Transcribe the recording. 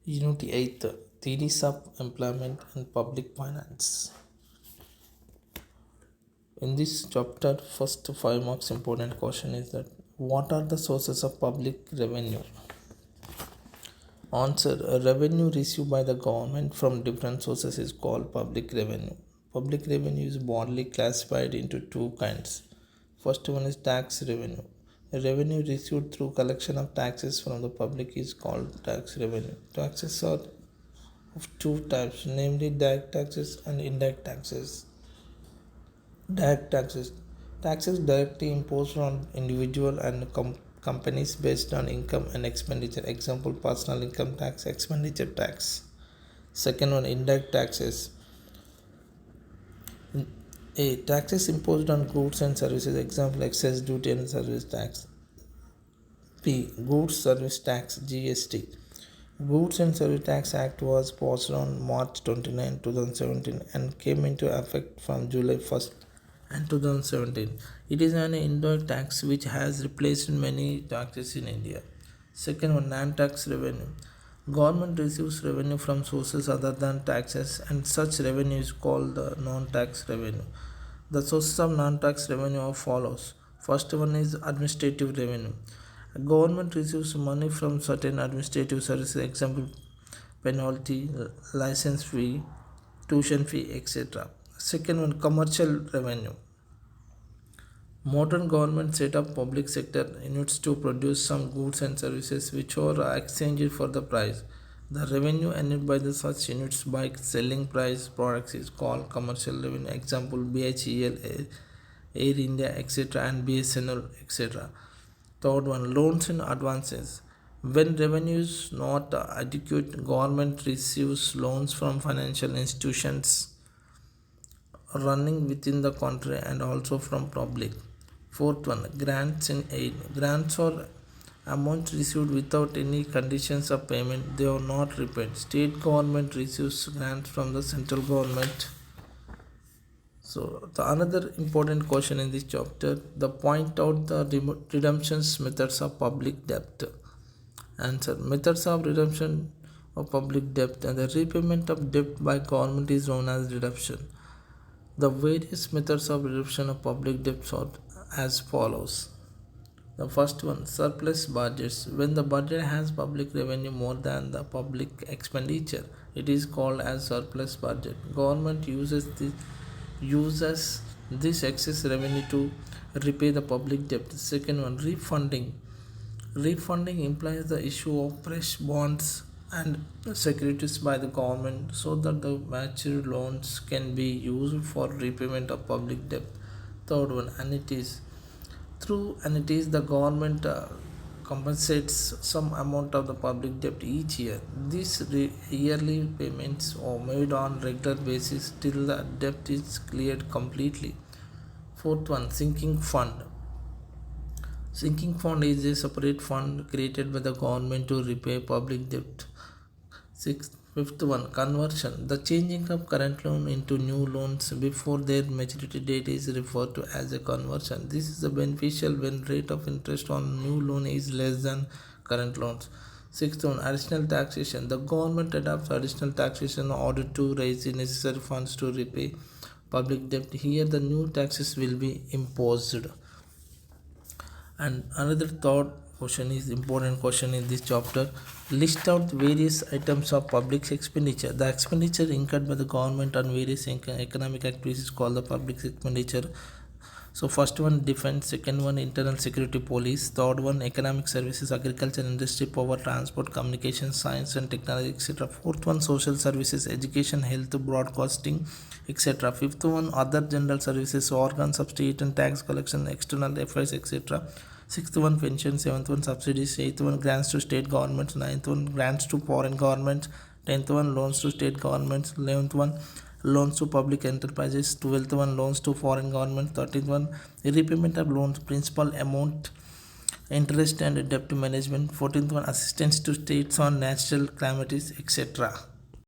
Unity 8th Theories of Employment and Public Finance. In this chapter, first 5 marks important question is that what are the sources of public revenue? Answer: a revenue received by the government from different sources is called public revenue. Public revenue is broadly classified into two kinds. First one is tax revenue. Revenue received through collection of taxes from the public is called tax revenue. Taxes are of two types, namely direct taxes and indirect taxes. Direct taxes. Taxes directly imposed on individual and companies based on income and expenditure. Example: personal income tax, expenditure tax. Second one, indirect taxes. A taxes imposed on goods and services. Example: excess duty and service tax. B. Goods Service Tax (GST). Goods and Service Tax Act was passed on March 29, 2017 and came into effect from July 1st and 2017. It is an indirect tax which has replaced many taxes in India. Second one, non-tax revenue. Government receives revenue from sources other than taxes, and such revenue is called the non-tax revenue. The sources of non-tax revenue are follows. First one is administrative revenue. A government receives money from certain administrative services, example penalty, license fee, tuition fee, etc. Second one, commercial revenue. Modern government set up public sector units to produce some goods and services which are exchanged for the price. The revenue earned by the such units by selling price products is called commercial revenue. Example: BHEL, Air India, etc., and BSNL, etc. Third one, loans and advances. When revenue is not adequate, government receives loans from financial institutions running within the country and also from public. Fourth one, grants and aid. Grants are amounts received without any conditions of payment. They are not repaid. State government receives grants from the central government. So the another important question in this chapter, the point out the redemptions methods of public debt. Answer: methods of redemption of public debt and the repayment of debt by government is known as redemption. The various methods of redemption of public debts are as follows. The first one, surplus budgets. When the budget has public revenue more than the public expenditure, it is called as surplus budget. Government uses this excess revenue to repay the public debt. Second one, refunding. Refunding implies the issue of fresh bonds and securities by the government so that the matured loans can be used for repayment of public debt. Third one, annuities. Through annuities, the government compensates some amount of the public debt each year. These yearly payments are made on regular basis till the debt is cleared completely. Fourth one, sinking fund. Sinking fund is a separate fund created by the government to repay public debt. Fifth one, conversion. The changing of current loan into new loans before their maturity date is referred to as a conversion. This is beneficial when rate of interest on new loan is less than current loans. Sixth one, additional taxation. The government adopts additional taxation in order to raise the necessary funds to repay public debt. Here the new taxes will be imposed. And another third question is important question in this chapter. List out various items of public expenditure. The expenditure incurred by the government on various economic activities is called the public expenditure. So first one, defense. Second one, internal security, police. Third one, economic services, agriculture, industry, power, transport, communication, science and technology, etc. Fourth one, social services, education, health, broadcasting, etc. Fifth one, other general services, organs of state and tax collection, external affairs, etc. Sixth one, pension. Seventh one, subsidies. Eighth one, grants to state governments. Ninth one, grants to foreign governments. Tenth one, loans to state governments. 11th one, loans to public enterprises. 12th one, loans to foreign governments. 13th one, repayment of loans, principal amount, interest and debt management. 14th one, assistance to states on natural calamities, etc.